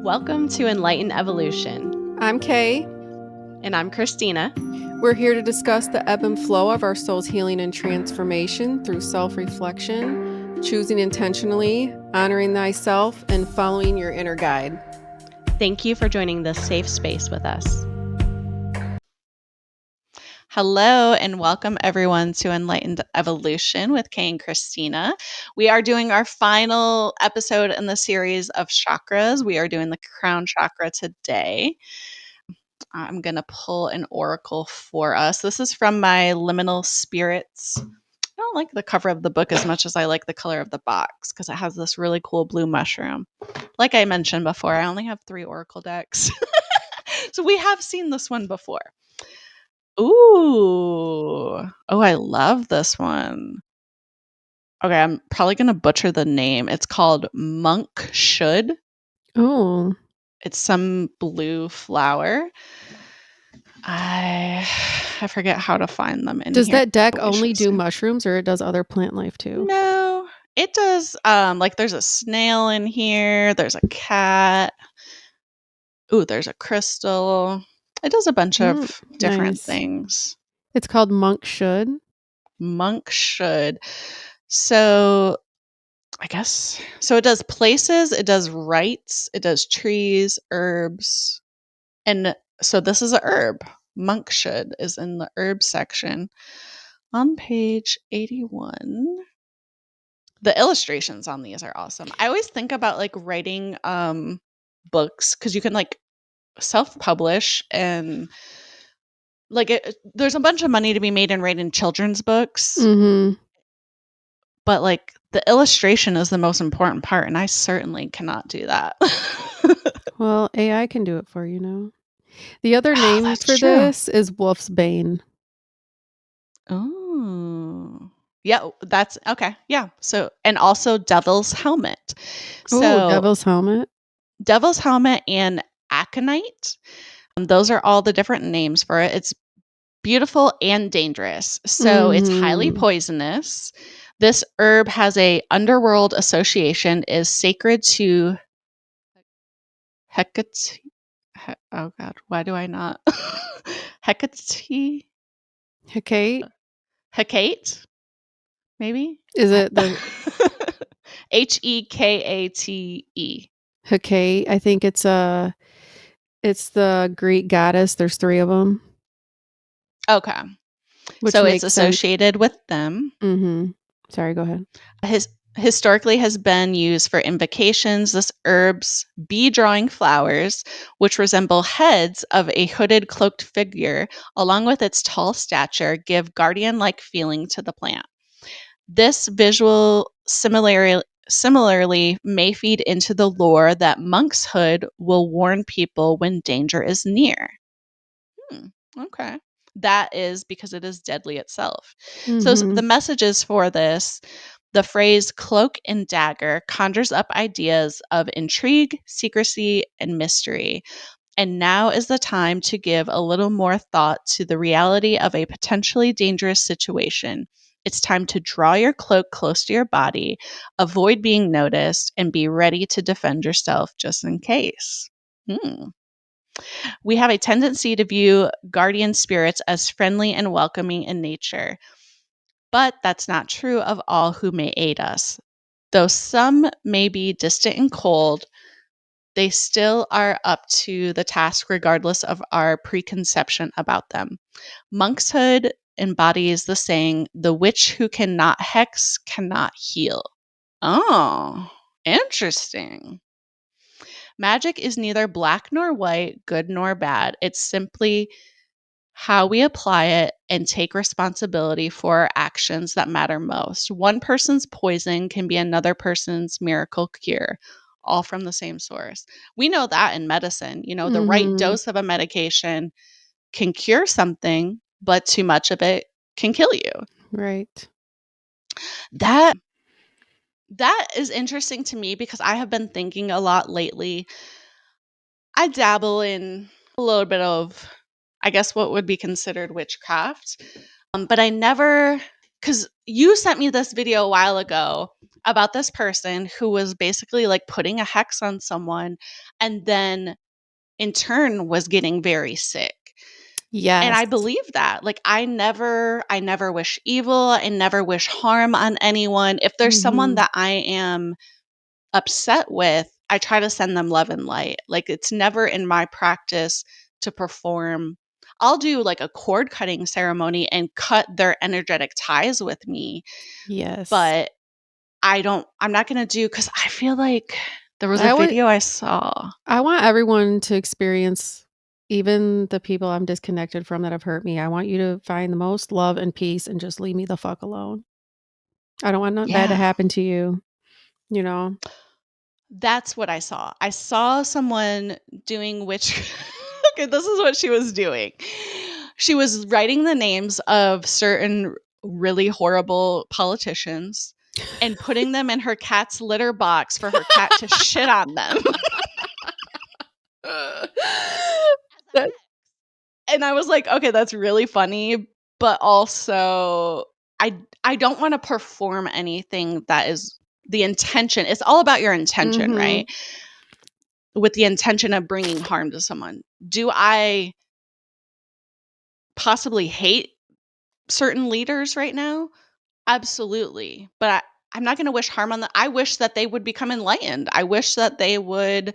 Welcome to Enlightened Evolution. I'm Cay. And I'm Christina. We're here to discuss the ebb and flow of our soul's healing and transformation through self-reflection, choosing intentionally, honoring thyself, and following your inner guide. Thank you for joining this safe space with us. Hello and welcome everyone to Enlightened Evolution with Cay and Christina. We are doing our final episode in the series of chakras. We are doing the Crown Chakra today. I'm going to pull an oracle for us. This is from my Liminal Spirits. I don't like the cover of the book as much as I like the color of the box because it has this really cool blue mushroom. Like I mentioned before, I only have 3 oracle decks. So we have seen this one before. Ooh. Oh, I love this one. Okay, I'm probably going to butcher the name. It's called Monk Should. Oh. It's some blue flower. I forget how to find them in Does here. that deck We only should do see. mushrooms, or it does other plant life too? No, it does. Like there's a snail in here. There's a cat. Ooh, there's a crystal. It does a bunch of different Nice. things. It's called Monk Should. Monk Should. So I guess so. It does places, it does rites, it does trees, herbs, and so this is a herb. Monk Should is in the herb section on page 81. The illustrations on these are awesome. I always think about like writing books because you can like self-publish and like there's a bunch of money to be made in writing children's books, Mm-hmm. but like the illustration is the most important part, and I certainly cannot do that. Well, AI can do it for you now. The other Oh, name that's for true. this is Wolf's Bane. Oh. Yeah, that's okay. Yeah. So, and also Devil's Helmet. Oh, So, Devil's Helmet. Devil's Helmet and Aconite. Those are all the different names for it. It's beautiful and dangerous. So, it's highly Mm-hmm. poisonous. This herb has a underworld association, is sacred to Hecate. Oh God, why do I not? Hecate? Hecate. Hecate? Maybe? Is it the Hekate. Hecate? I think it's the Greek goddess. There's 3 of them, Okay. which So it's makes sense. associated with them. Mm-hmm. Sorry, go ahead. Historically has been used for invocations. This herb's bee-drawing flowers, which resemble heads of a hooded cloaked figure, along with its tall stature, give guardian-like feeling to the plant. This visual similarly may feed into the lore that monk's hood will warn people when danger is near. Okay. That is because it is deadly itself. So Mm-hmm. the messages for this, the phrase cloak and dagger conjures up ideas of intrigue, secrecy, and mystery. And now is the time to give a little more thought to the reality of a potentially dangerous situation. It's time to draw your cloak close to your body, avoid being noticed, and be ready to defend yourself just in case. We have a tendency to view guardian spirits as friendly and welcoming in nature, but that's not true of all who may aid us. Though some may be distant and cold, they still are up to the task regardless of our preconception about them. Monkshood embodies the saying, the witch who cannot hex cannot heal. Oh, interesting. Magic is neither black nor white, good nor bad. It's simply how we apply it and take responsibility for our actions that matter most. One person's poison can be another person's miracle cure, all from the same source. We know that in medicine, the right Mm-hmm. dose of a medication can cure something, but too much of it can kill you. Right. That is interesting to me because I have been thinking a lot lately. I dabble in a little bit of, I guess, what would be considered witchcraft. But I never because you sent me this video a while ago about this person who was basically like putting a hex on someone and then in turn was getting very sick. And Yes. I believe that. Like I never wish evil. I never wish harm on anyone. If there's someone Mhm. that I am upset with, I try to send them love and light. Like it's never in my practice to perform. I'll do like a cord cutting ceremony and cut their energetic ties with me, Yes. but I'm not going to do cuz I feel like there was a I would video I saw. I want everyone to experience, even the people I'm disconnected from that have hurt me. I want you to find the most love and peace and just leave me the fuck alone. I don't want nothing bad to Yeah. happen to you, you know? That's what I saw. I saw someone doing witch okay, this is what she was doing. She was writing the names of certain really horrible politicians and putting them in her cat's litter box for her cat to shit on them. That And I was like, "Okay, that's really funny, but also I don't wanna perform anything that is the intention. It's all about your intention, right? Mhm. With the intention of bringing harm to someone. Do I possibly hate certain leaders right now? Absolutely. But I'm not going to wish harm on them. I wish that they would become enlightened. I wish that they would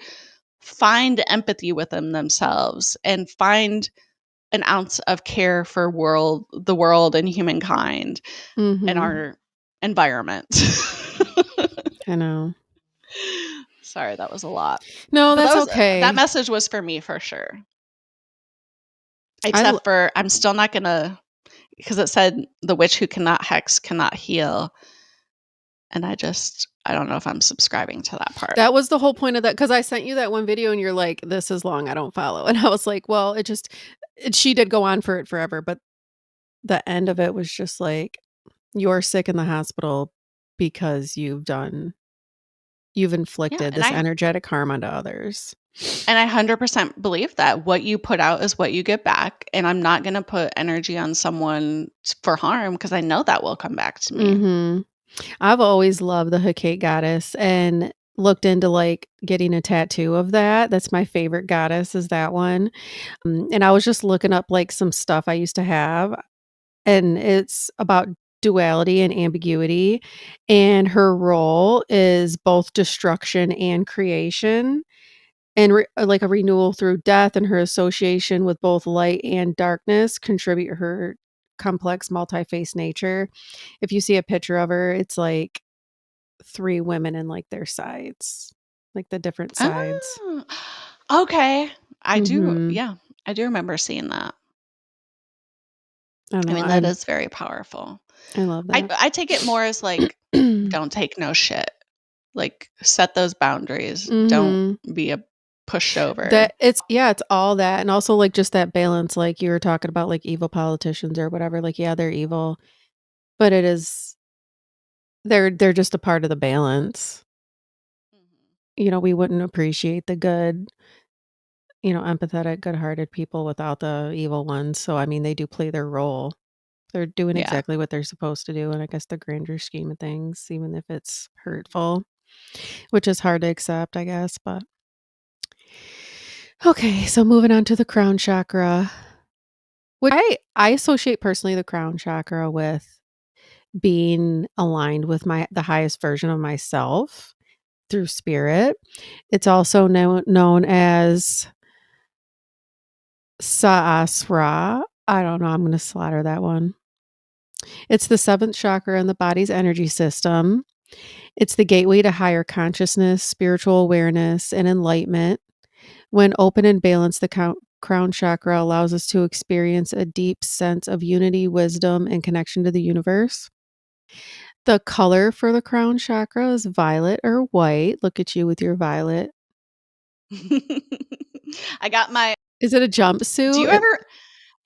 find empathy within themselves and find an ounce of care for the world and humankind and Mhm. our environment. I know. Sorry, that was a lot. No, But that's that okay. message was for me for sure. I l Except for I'm still not going to because it said the witch who cannot hex cannot heal, and I don't know if I'm subscribing to that part. That was the whole point of that, because I sent you that one video and you're like, "This is long, I don't follow." And I was like, "Well, she did go on for it forever, but the end of it was just like, you're sick in the hospital because you've Yeah, inflicted and this I energetic harm onto others." 100% believe that what you put out is what you get back, and I'm not going to put energy on someone for harm because I know that will come back to me. Mhm. I've always loved the Hecate goddess and looked into, like, getting a tattoo of that. That's my favorite goddess, is that one. And I was just looking up, like, some stuff I used to have, and it's about duality and ambiguity, and her role is both destruction and creation, and like a renewal through death, and her association with both light and darkness contribute her complex multi-faced nature. If you see a picture of her, it's like 3 women and, like, their sides, like, the different sides. Oh, okay. Mhm. Yeah, I do remember seeing that. I don't I know, mean, that is very powerful. I love I that. I take it more as like, don't take no shit. Like, set those boundaries. Don't Mhm. be a pushover. That it's yeah, it's all that, and also, like, just that balance, like, you were talking about, like, evil politicians or whatever, like, yeah, they're evil, but it is they're just a part of the balance. Mhm. You know, we wouldn't appreciate the good, empathetic, good-hearted people without the evil ones, so, I mean, they do play their role. They're doing Yeah. exactly what they're supposed to do, and I guess the grander scheme of things, even if it's hurtful, which is hard to accept, I guess, but okay, so moving on to the crown chakra. Which I associate personally the crown chakra with being aligned with the highest version of myself through spirit. It's also known as Sahasrara. I don't know, I'm gonna slaughter that one. It's the 7th chakra in the body's energy system. It's the gateway to higher consciousness, spiritual awareness, and enlightenment. When open and balanced, the crown chakra allows us to experience a deep sense of unity, wisdom, and connection to the universe. The color for the crown chakra is violet or white. Look at you with your violet. I got my Is it a do you jumpsuit? ever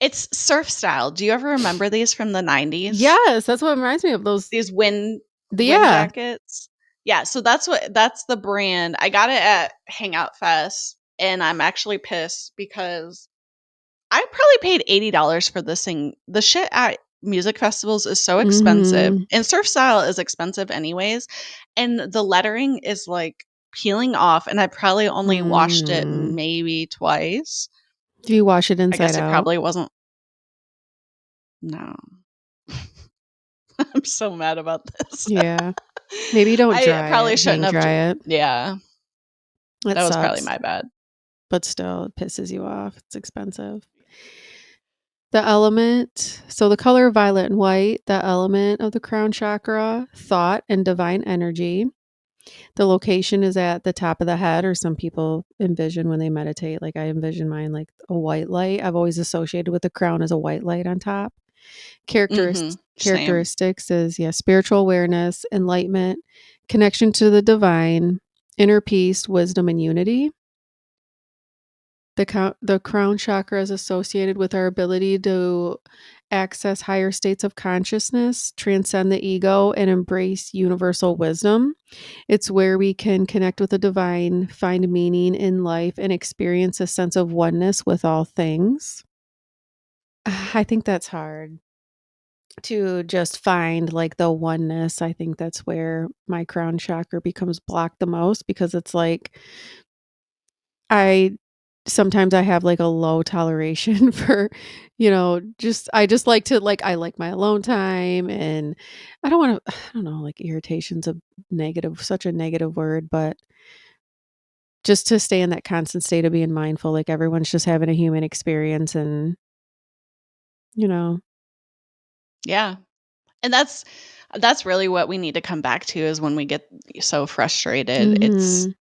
it's surf style. Do you ever remember these from the 90s? Yes, that's what reminds me of those. These wind Yeah. jackets? Yeah, so that's the brand. I got it at Hangout Fest, and I'm actually pissed because I probably paid $80 for this thing. The shit music festivals is so expensive, Mhm. and surf style is expensive anyways, and the lettering is, like, peeling off, and I probably only washed it Mm. maybe twice. Do you wash it I inside guess it out? probably wasn't. No. I'm so mad about this. Yeah. Maybe don't I dry probably it, shouldn't hang have dry dr it. yeah, It that was probably sucks, my bad. but still, it pisses you off. It's expensive. The element, so the color violet and white, the element of the crown chakra, thought and divine energy. The location is at the top of the head, or some people envision when they meditate, like I envision mine like a white light. I've always associated with the crown as a white light on top. Mhm, same. Characteristics is, yeah, spiritual awareness, enlightenment, connection to the divine, inner peace, wisdom, and unity. The crown chakra is associated with our ability to access higher states of consciousness, transcend the ego, and embrace universal wisdom. It's where we can connect with the divine, find meaning in life, and experience a sense of oneness with all things. I think that's hard to just find like the oneness. I think that's where my crown chakra becomes blocked the most, because it's like I sometimes I have like a low toleration for, just I just like to like I like my alone time, and I don't want to I don't know, like irritation's a negative such a negative word, but just to stay in that constant state of being mindful, like everyone's just having a human experience, and you know. Yeah, and that's really what we need to come back to is when we get so frustrated, it's Mhm.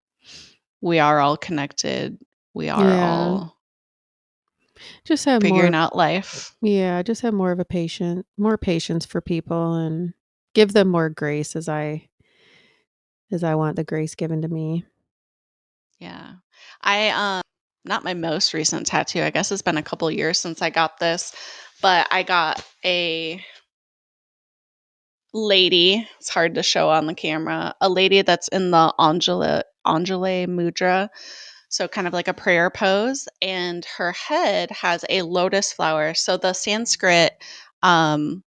we are all connected. We are Yeah. all Just have figuring more out life. Yeah, just have more patience for people, and give them more grace as I want the grace given to me. Yeah. I not my most recent tattoo. I guess it's been a couple years since I got this, but I got a lady, it's hard to show on the camera, a lady that's in the Anjali mudra, so kind of like a prayer pose, and her head has a lotus flower. So the Sanskrit um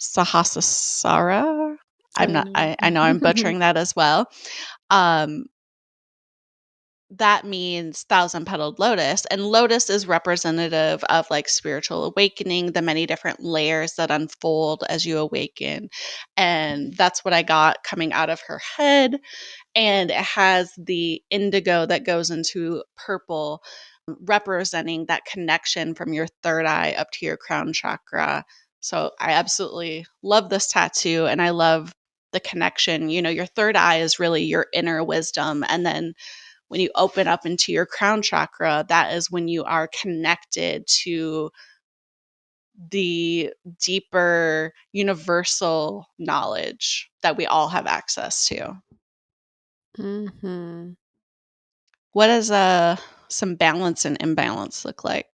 Sahasrara, I don't know. I know I'm butchering that as well. Um that means thousand petaled lotus, and lotus is representative of like spiritual awakening, the many different layers that unfold as you awaken. And that's what I got coming out of her head, and it has the indigo that goes into purple, representing that connection from your third eye up to your crown chakra. So I absolutely love this tattoo, and I love the connection. Your third eye is really your inner wisdom, and then when you open up into your crown chakra, that is when you are connected to the deeper universal knowledge that we all have access to. Mhm. What does some balance and imbalance look like?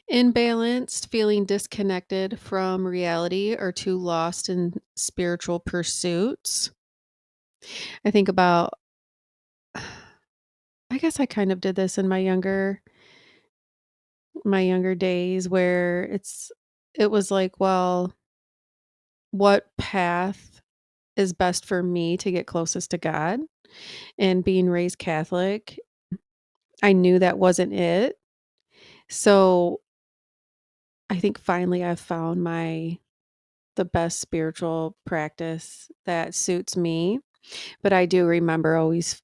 Imbalanced, feeling disconnected from reality or too lost in spiritual pursuits. I think about I guess I kind of did this in my younger days, where it was like, well, what path is best for me to get closest to God? And being raised Catholic, I knew that wasn't it. So, I think finally I've found the best spiritual practice that suits me, but I do remember always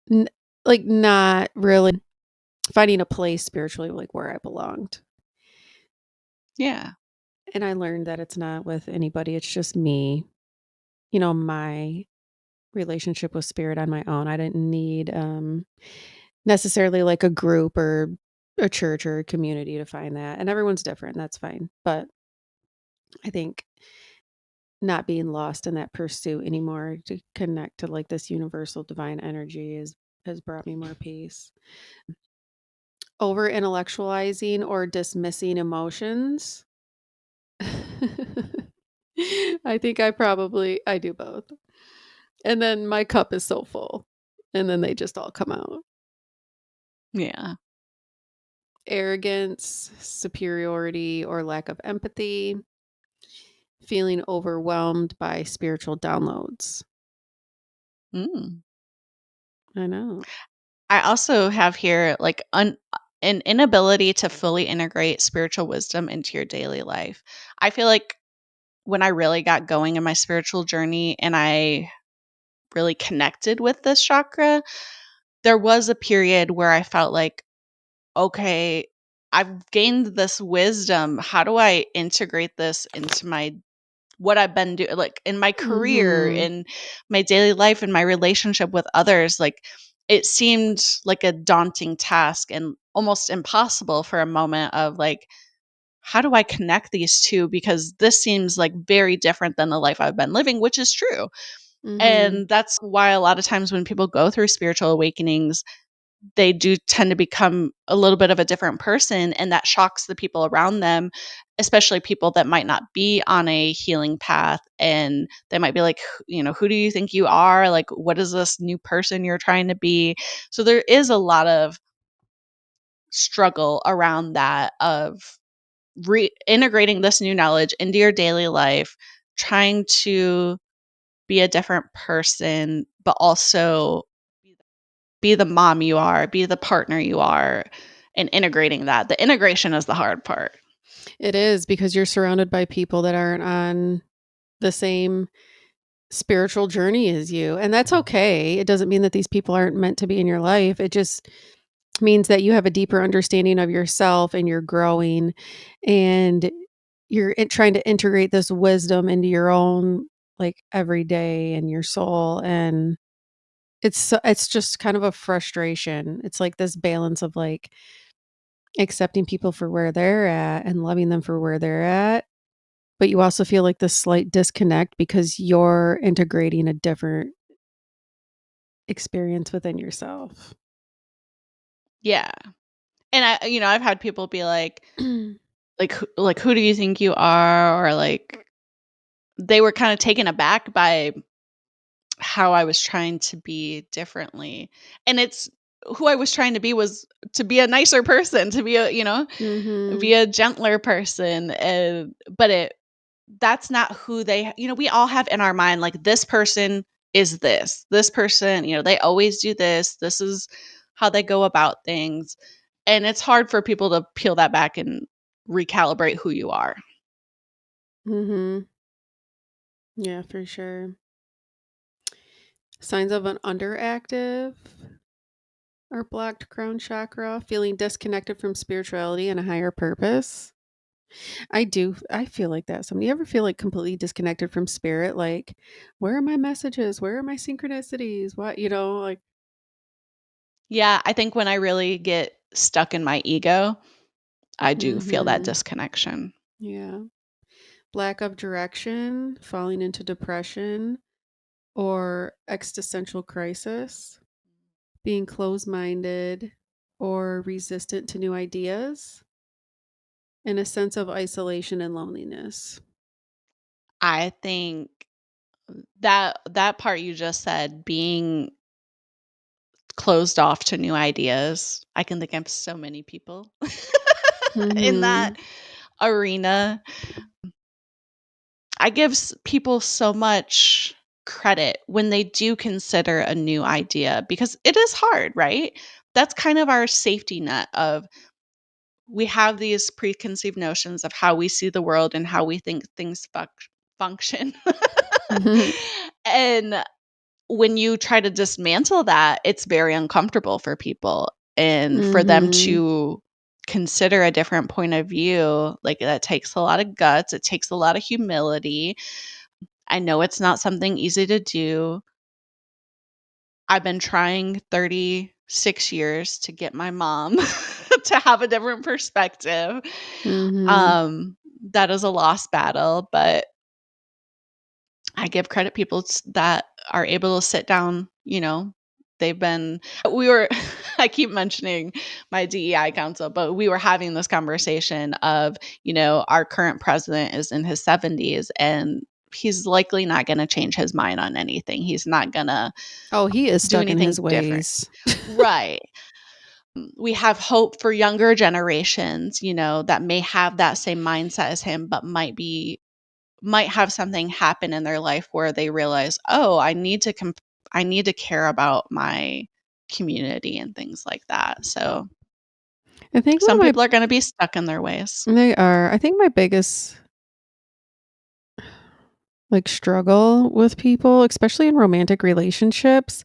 n like, not really finding a place spiritually, like, where I belonged. Yeah. And I learned that it's not with anybody, it's just me, my relationship with spirit on my own. I didn't need, necessarily, like, a group or a church or a community to find that, and everyone's different, that's fine, but I think not being lost in that pursuit anymore to connect to, like, this universal divine energy has brought me more peace. Over intellectualizing or dismissing emotions. I think I do both. And then my cup is so full, and then they just all come out. Yeah. arrogance, superiority, or lack of empathy, feeling overwhelmed by spiritual downloads. Mm. I know. I also have here like an inability to fully integrate spiritual wisdom into your daily life. I feel like when I really got going in my spiritual journey and I really connected with this chakra, there was a period where I felt like, okay, I've gained this wisdom. How do I integrate this into my what I've been doing, like in my career, Mhm. in my daily life, in my relationship with others? Like it seemed like a daunting task and almost impossible for a moment of like, how do I connect these two? Because this seems like very different than the life I've been living, which is true. Mhm. And that's why a lot of times when people go through spiritual awakenings, they do tend to become a little bit of a different person, and that shocks the people around them, especially people that might not be on a healing path, and they might be like, who do you think you are? Like, what is this new person you're trying to be? So there is a lot of struggle around that of integrating this new knowledge into your daily life, trying to be a different person, but also be the mom you are, be the partner you are, and integrating that. The integration is the hard part. It is because you're surrounded by people that aren't on the same spiritual journey as you, and that's okay. It doesn't mean that these people aren't meant to be in your life. It just means that you have a deeper understanding of yourself and you're growing and you're trying to integrate this wisdom into your own like every day and your soul, and it's just kind of a frustration. It's like this balance of like accepting people for where they're at and loving them for where they're at, but you also feel like this slight disconnect because you're integrating a different experience within yourself. Yeah. And I've had people be like who do you think you are? Or like they were kind of taken aback by how I was trying to be differently. And it's who I was trying to be was to be a nicer person, to be be Mhm. a gentler person. But that's not who we all have in our mind, like, this person is this person, they always do this is how they go about things, and it's hard for people to peel that back and recalibrate who you are. Mhm. Yeah, for sure. Signs of an underactive or blocked crown chakra, feeling disconnected from spirituality and a higher purpose. I feel like that. Some, you ever feel like completely disconnected from spirit? Like, where are my messages? Where are my synchronicities? What, like, Yeah, I think when I really get stuck in my ego, I do feel that mhm. disconnection. Yeah. Lack of direction, falling into depression or existential crisis, being closed minded or resistant to new ideas, and a sense of isolation and loneliness. I think that part you just said, being closed off to new ideas, I can think of so many people in that Mhm. arena. I give people so much credit when they do consider a new idea because it is hard, right? That's kind of our safety net of we have these preconceived notions of how we see the world and how we think things function. Mhm. And when you try to dismantle that, it's very uncomfortable for people. And for them Mhm. to consider a different point of view, like, that takes a lot of guts, it takes a lot of humility. I know it's not something easy to do. I've been trying 36 years to get my mom to have a different perspective. Mhm. Um, that is a lost battle, but I give credit people that are able to sit down, they've been we were I keep mentioning my DEI council, but we were having this conversation of, our current president is in his 70s and he's likely not going to change his mind on anything. He's not going to Oh, he is do stuck in his anything different. ways. Right. We have hope for younger generations, that may have that same mindset as him, but might have something happen in their life where they realize, oh, I need to care about my community and things like that. So I think one some of my people are going to be stuck in their ways. they are. I think my biggest like struggle with people, especially in romantic relationships,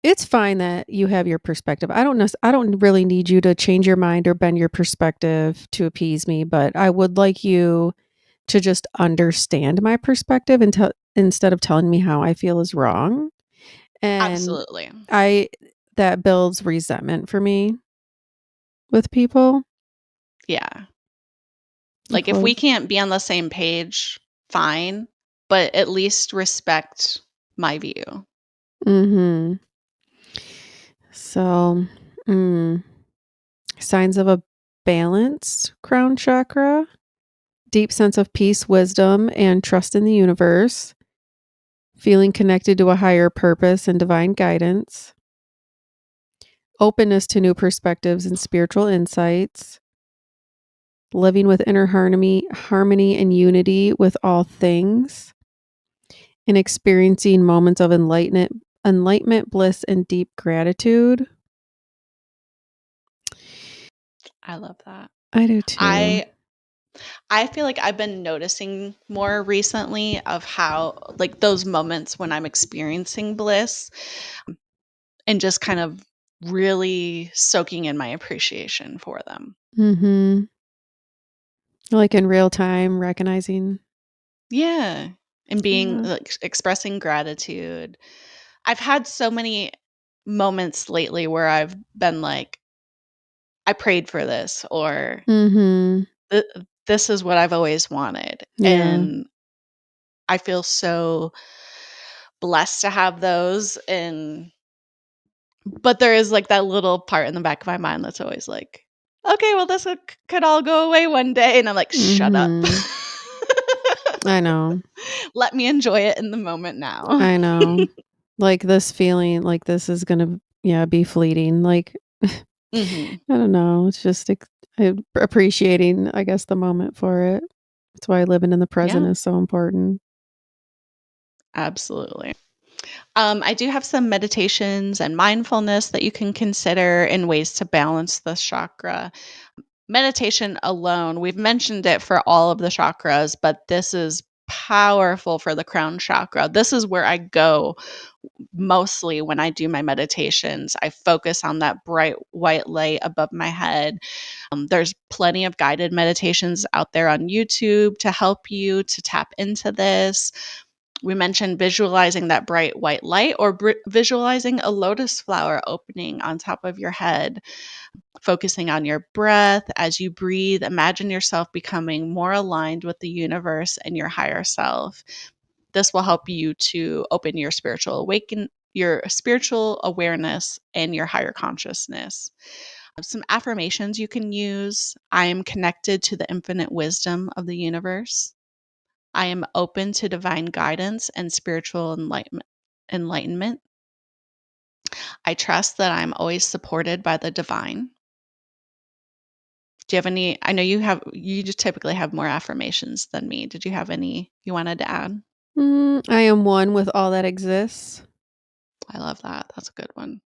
it's fine that you have your perspective. I don't really need you to change your mind or bend your perspective to appease me, but I would like you to just understand my perspective and instead of telling me how I feel is wrong. And Absolutely. I that builds resentment for me with people. Yeah. It Like if we flows. can't be on the same page, fine, but at least respect my view. Mhm. So, mm, signs of a balanced crown chakra, deep sense of peace, wisdom, and trust in the universe, feeling connected to a higher purpose and divine guidance, openness to new perspectives and spiritual insights, living with inner harmony and unity with all things, and experiencing moments of enlightenment, bliss, and deep gratitude. I love that. I do too. I I feel like I've been noticing more recently of how like those moments when I'm experiencing bliss and just kind of really soaking in my appreciation for them. Mhm. Like in real time, recognizing. Yeah. And being Yeah. like expressing gratitude. I've had so many moments lately where I've been like, I prayed for this, or Mhm. "Th- this is what I've always wanted. Yeah. And I feel so blessed to have those. But there is like that little part in the back of my mind that's always like, okay, well, this could all go away one day. And I'm like, shut up. Mhm. I know. Let me enjoy it in the moment now. I know. Like this feeling like this is gonna, yeah, be fleeting. Like, I Hmm. don't know. It's just appreciating, I guess, the moment for it. That's why living in the present Yeah, is so important. absolutely. I do have some meditations and mindfulness that you can consider in ways to balance the chakra. Meditation alone, we've mentioned it for all of the chakras, but this is powerful for the crown chakra. This is where I go mostly when I do my meditations. I focus on that bright white light above my head. There's plenty of guided meditations out there on YouTube to help you to tap into this. We mentioned visualizing that bright white light or visualizing a lotus flower opening on top of your head, focusing on your breath as you breathe. Imagine yourself becoming more aligned with the universe and your higher self. This will help you to open your spiritual awareness and your higher consciousness. Some affirmations you can use. I am connected to the infinite wisdom of the universe. I am open to divine guidance and spiritual enlightenment. I trust that I'm always supported by the divine. Do you have any? I know you just typically have more affirmations than me. Did you have any you wanted to add? I am one with all that exists, I love that. That's a good one.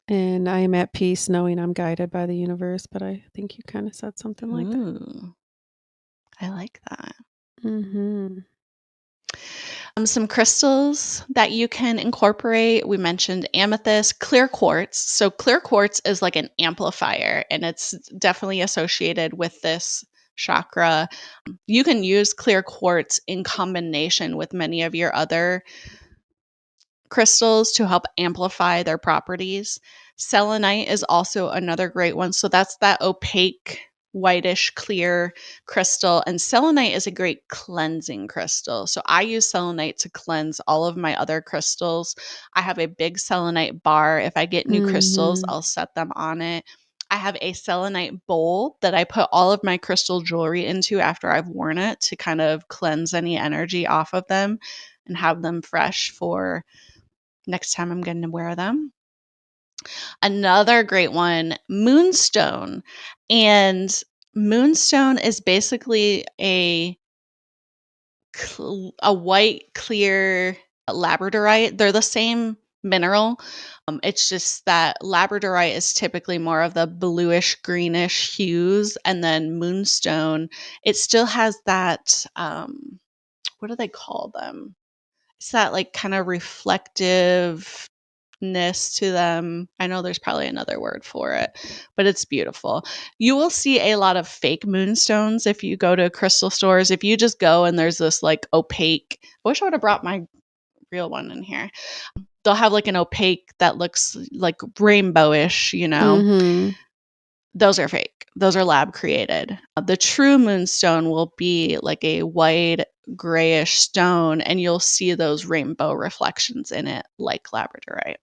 and I am at peace knowing I'm guided by the universe. But I think you kind of said something like that. Ooh, I like that. Mhm. Some crystals that you can incorporate. We mentioned amethyst, clear quartz. So, clear quartz is like an amplifier, and it's definitely associated with this chakra. You can use clear quartz in combination with many of your other crystals to help amplify their properties. Selenite is also another great one. So that's that opaque, whitish, clear crystal. And selenite is a great cleansing crystal. So I use selenite to cleanse all of my other crystals. I have a big selenite bar. If I get new crystals, Mhm. I'll set them on it. I have a selenite bowl that I put all of my crystal jewelry into after I've worn it to kind of cleanse any energy off of them and have them fresh for next time I'm going to wear them. Another great one, moonstone. And moonstone is basically a white, clear labradorite. They're the same mineral. It's just that labradorite is typically more of the bluish, greenish hues, and then moonstone, it still has that. What do they call them? It's that like kind of reflectiveness to them. I know there's probably another word for it, but it's beautiful. You will see a lot of fake moonstones if you go to crystal stores. If you just go and there's this like opaque, I wish I would have brought my real one in here. They'll have like an opaque that looks like rainbowish, Mhm. those are fake. Those are lab created. The true moonstone will be like a white, grayish stone, and you'll see those rainbow reflections in it, like labradorite.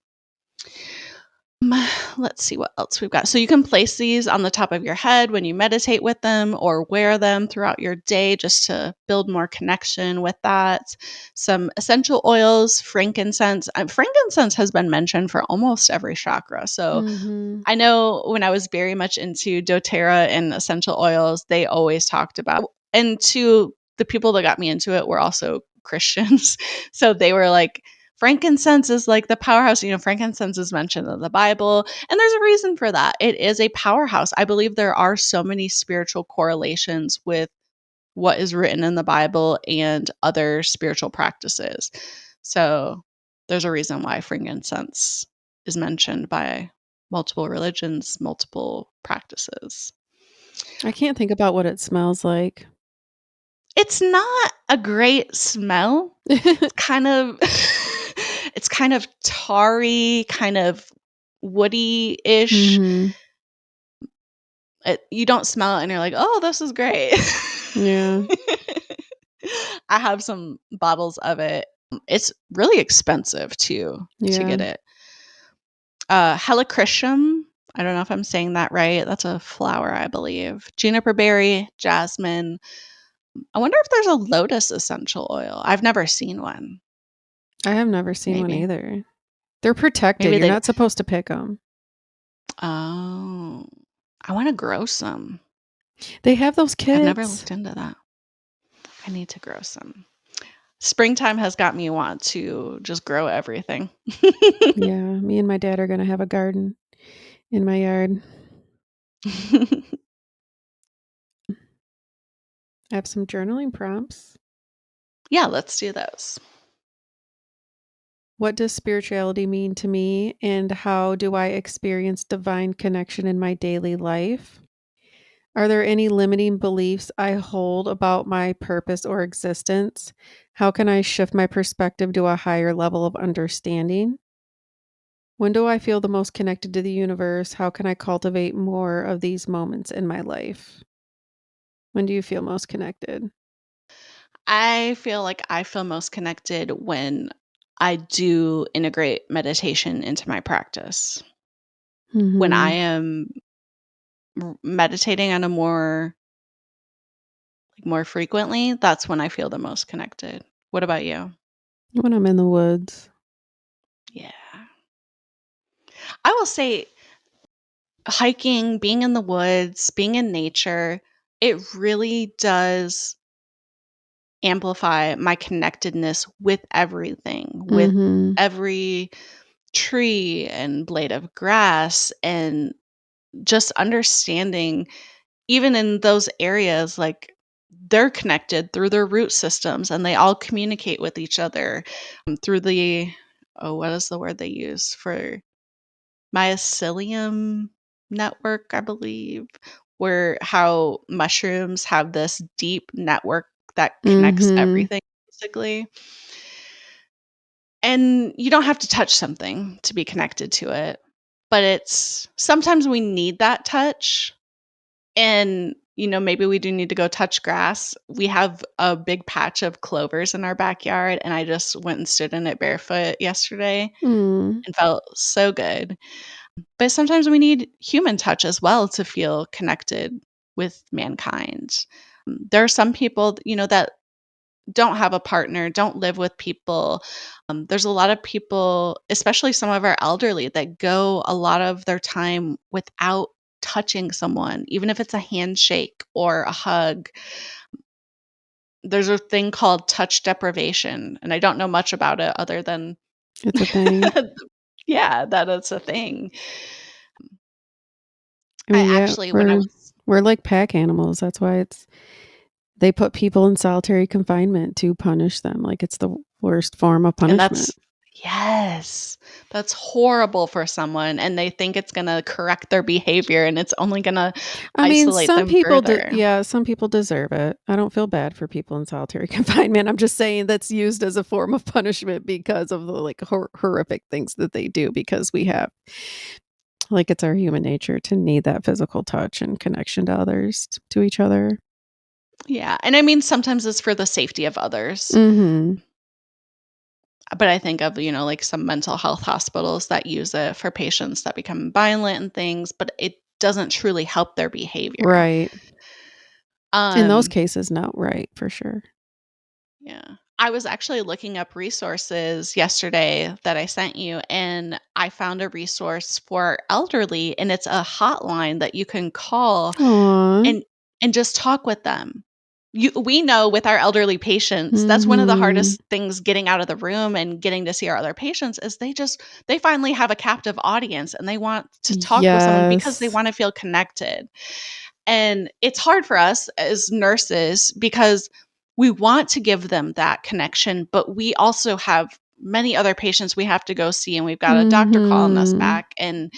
Let's see what else we've got. So you can place these on the top of your head when you meditate with them, or wear them throughout your day just to build more connection with that. Some essential oils, frankincense. Frankincense has been mentioned for almost every chakra. So Mhm. I know when I was very much into doTERRA and essential oils, they always talked about, and to the people that got me into it were also Christians. So they were like, frankincense is like the powerhouse. Frankincense is mentioned in the Bible, and there's a reason for that. It is a powerhouse. I believe there are so many spiritual correlations with what is written in the Bible and other spiritual practices. So there's a reason why frankincense is mentioned by multiple religions, multiple practices. I can't think about what it smells like. It's not a great smell. It's kind of it's kind of tarry, kind of woody-ish. Mhm. You don't smell it and you're like, "Oh, this is great." Yeah. I have some bottles of it. It's really expensive to Yeah. get it. Helichrysum, I don't know if I'm saying that right. That's a flower, I believe. Juniper berry, jasmine. I wonder if there's a lotus essential oil. I've never seen one. I have never seen one Maybe. either. They're protected. Maybe You're they not supposed to pick them. Oh. I wanna grow some. They have those I've never kits. looked into that. I need to grow some. Springtime has got me want to just grow everything. Yeah, me and my dad are gonna have a garden in my yard. I have some journaling prompts. Yeah, let's do those. What does spirituality mean to me, and how do I experience divine connection in my daily life? Are there any limiting beliefs I hold about my purpose or existence? How can I shift my perspective to a higher level of understanding? When do I feel the most connected to the universe? How can I cultivate more of these moments in my life? When do you feel most connected? I feel like I feel most connected when I do integrate meditation into my practice. When I Mhm. am meditating on a more frequently, that's when I feel the most connected. What about you? When I'm in the woods. Yeah. I will say hiking, being in the woods, being in nature, it really does amplify my connectedness with everything, with Mhm. every tree and blade of grass, and just understanding, even in those areas, like they're connected through their root systems and they all communicate with each other through the, oh, what is the word they use for mycelium network, I believe, where how mushrooms have this deep network that connects Mhm. everything basically. And you don't have to touch something to be connected to it. But it's sometimes we need that touch. And, maybe we do need to go touch grass. We have a big patch of clovers in our backyard, and I just went and stood in it barefoot yesterday Mm. and felt so good. But sometimes we need human touch as well to feel connected with mankind. There are some people, that don't have a partner, don't live with people. There's a lot of people, especially some of our elderly, that go a lot of their time without touching someone, even if it's a handshake or a hug. There's a thing called touch deprivation, and I don't know much about it other than It's a thing. yeah, that it's a thing. I I mean, yeah, actually when I was we're like pack animals. That's why they put people in solitary confinement to punish them. Like it's the worst form of and punishment. that's yes, that's horrible for someone, and they think it's gonna correct their behavior, and it's only gonna I mean, isolate some them people further. yeah, some people deserve it. I don't feel bad for people in solitary confinement. I'm just saying that's used as a form of punishment because of the, like, horrific things that they do because we have like, it's our human nature to need that physical touch and connection to others, to each other. Yeah, and I mean, sometimes it's for the safety of others, Mhm. but I think of, like, some mental health hospitals that use it for patients that become violent and things, but it doesn't truly help their behavior. Right. In those Um cases, no, right, for sure. Yeah. I was actually looking up resources yesterday that I sent you, and I found a resource for elderly, and it's a hotline that you can call Aw. and just talk with them. We know with our elderly patients, that's one of the Mhm. hardest things getting out of the room and getting to see our other patients is they finally have a captive audience and they want to talk with someone because they Yes. want to feel connected. And it's hard for us as nurses because we want to give them that connection, but we also have many other patients we have to go see, and we've got a doctor calling us Mhm. back, and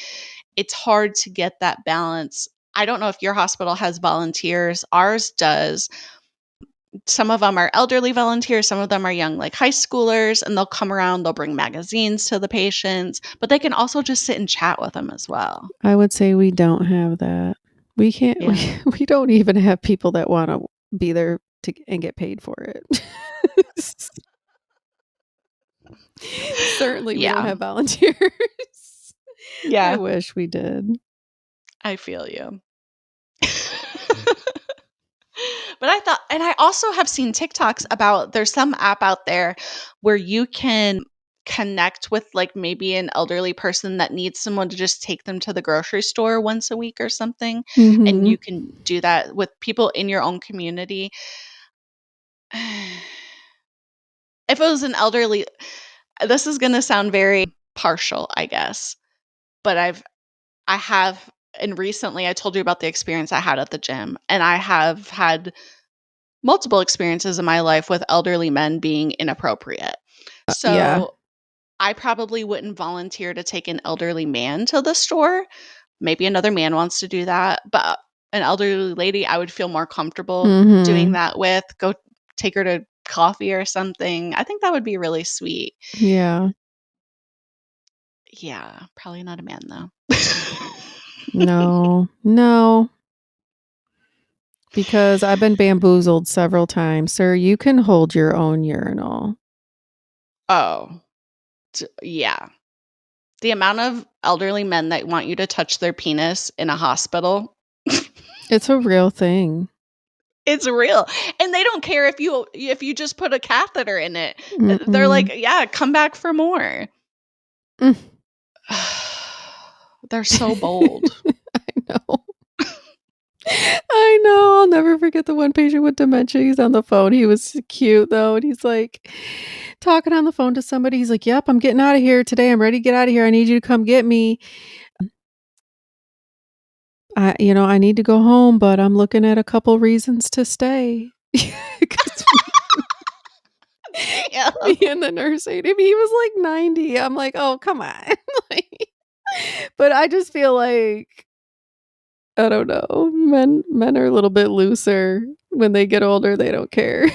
it's hard to get that balance. I don't know if your hospital has volunteers. Ours does. Some of them are elderly volunteers, some of them are young, like high schoolers, and they'll come around, they'll bring magazines to the patients, but they can also just sit and chat with them as well. I would say we don't have that. We can't Yeah. we don't even have people that wanna be there to and get paid for it. Certainly, we don't Yeah. have volunteers. I Yeah. wish we did. I feel you. But I thought and I also have seen TikToks about there's some app out there where you can connect with, like, maybe an elderly person that needs someone to just take them to the grocery store once a week or something, and Mhm. you can do that with people in your own community. If it was an elderly this is gonna sound very partial, I guess, but I have and recently I told you about the experience I had at the gym, and I have had multiple experiences in my life with elderly men being inappropriate. Yeah. So, I probably wouldn't volunteer to take an elderly man to the store. Maybe another man wants to do that, but an elderly lady, I would feel more comfortable doing Mhm. that with. Go take her to coffee or something. I think that would be really sweet. Yeah. Yeah, probably not a man though. No. No, because I've been bamboozled several times. "Sir, you can hold your own urinal." Oh, yeah. The amount of elderly men that want you to touch their penis in a hospital, It's a real thing. it's real, and they don't care if you just put a catheter in it. They're like, Mm-mm. "Yeah, come back for more." Mm. They're so bold. I know. I know, I'll never forget the one patient with dementia, he's on the phone, he was cute though, and he's, like, talking on the phone to somebody, he's like, "Yep, I'm getting out of here today, I'm ready to get out of here, I need you to come get me. I need to go home, but I'm looking at a couple reasons to stay." 'Cause Damn. me and the nurse ate him, he was, like, 90, I'm like, "Oh, come on." Like but I just feel like I don't know, men are a little bit looser. When they get older, they don't care.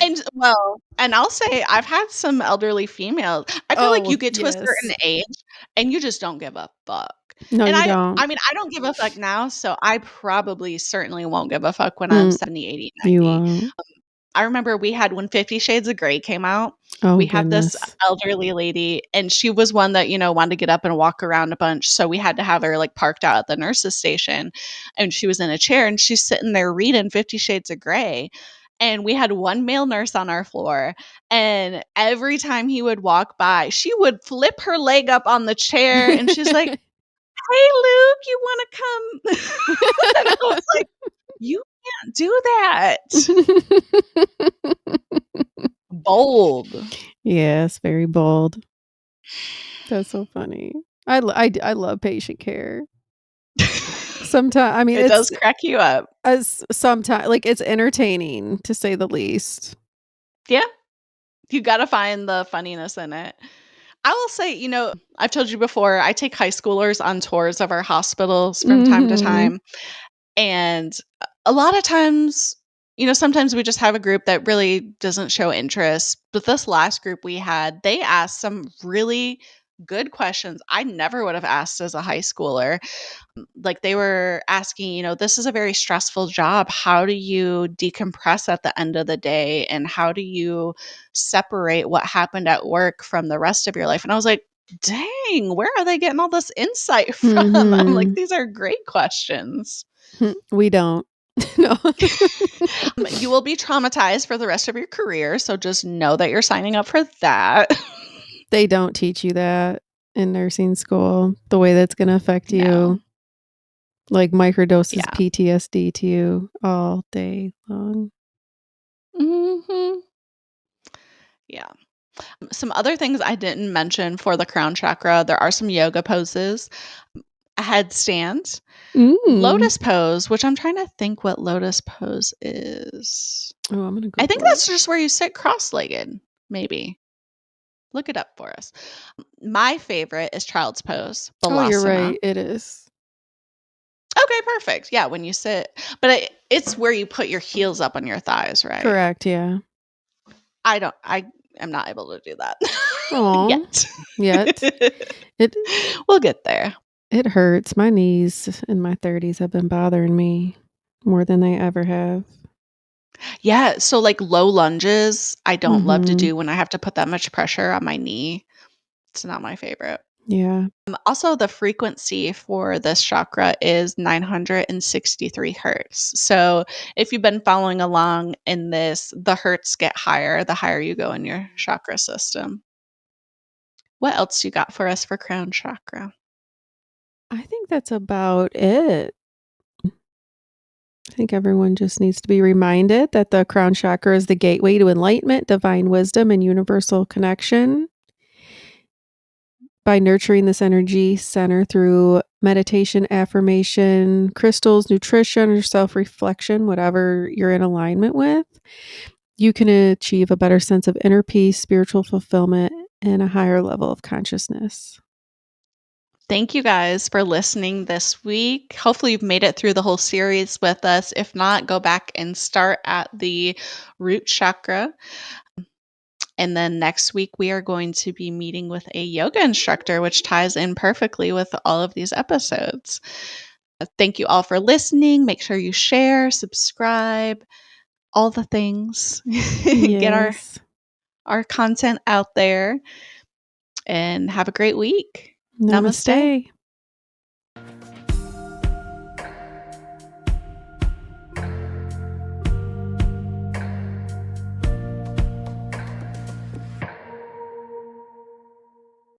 And I'll say I've had some elderly females. I feel like Oh, you get to a certain yes. age and you just don't give a fuck. No, And you don't. I mean, I don't give a fuck now, so I probably certainly won't give a fuck when I'm Mm, 70, 80, you 90. won't. I remember we had when 50 Shades of Grey came out, Oh, we had this goodness. elderly lady, and she was one that, wanted to get up and walk around a bunch, so we had to have her, like, parked out at the nurse's station, and she was in a chair, and she's sitting there reading 50 Shades of Grey, And we had one male nurse on our floor. And every time he would walk by, she would flip her leg up on the chair and she's like, "Hey, Luke, you want to come?" And I was like, "You can't do that." Bold. Yes, very bold. That's so funny. I love patient care. Sometimes I mean, It does crack you up. as sometimes like, it's entertaining, to say the least. Yeah. You gotta find the funniness in it. I will say, I've told you before, I take high schoolers on tours of our hospitals from time to Mhm. time. And a lot of times, sometimes we just have a group that really doesn't show interest. But this last group we had, they asked some really good questions I never would have asked as a high schooler. Like they were asking, this is a very stressful job. How do you decompress at the end of the day? And how do you separate what happened at work from the rest of your life? And I was like, dang, where are they getting all this insight from? I'm like, Mhm. these are great questions. We don't. No. You will be traumatized for the rest of your career. So just know that you're signing up for that. They don't teach you that in nursing school, the way that's gonna affect No. you, like microdoses Yeah. PTSD to you all day long. Hmm. Yeah. Some other things I didn't mention for the crown chakra, there are some yoga poses, a headstand, Mm. lotus pose, which I'm trying to think what lotus pose is. Oh, I'm gonna I think Google it. that's just where you sit cross-legged, maybe. Look it up for us. My favorite is child's pose, Oh, you're balasana. right, it is. Okay, perfect. Yeah, when you sit, but it's where you put your heels up on your thighs, right? Correct, yeah. I am not able to do that Aw, yet. yet. It We'll get there. it hurts. My knees in my 30s have been bothering me more than they ever have. Yeah, so, like, low lunges, I don't love to Mhm. do when I have to put that much pressure on my knee. It's not my favorite. Yeah. Also, the frequency for this chakra is 963 hertz. So, if you've been following along in this, the hertz get higher the higher you go in your chakra system. What else you got for us for crown chakra? I think that's about it. I think everyone just needs to be reminded that the crown chakra is the gateway to enlightenment, divine wisdom, and universal connection. By nurturing this energy center through meditation, affirmation, crystals, nutrition, or self reflection, whatever you're in alignment with, you can achieve a better sense of inner peace, spiritual fulfillment, and a higher level of consciousness. Thank you guys for listening this week. Hopefully, you've made it through the whole series with us. If not, go back and start at the root chakra. And then next week, we are going to be meeting with a yoga instructor, which ties in perfectly with all of these episodes. Thank you all for listening. Make sure you share, subscribe, all the things. Get Yes. our content out there and have a great week. Namaste. Namaste.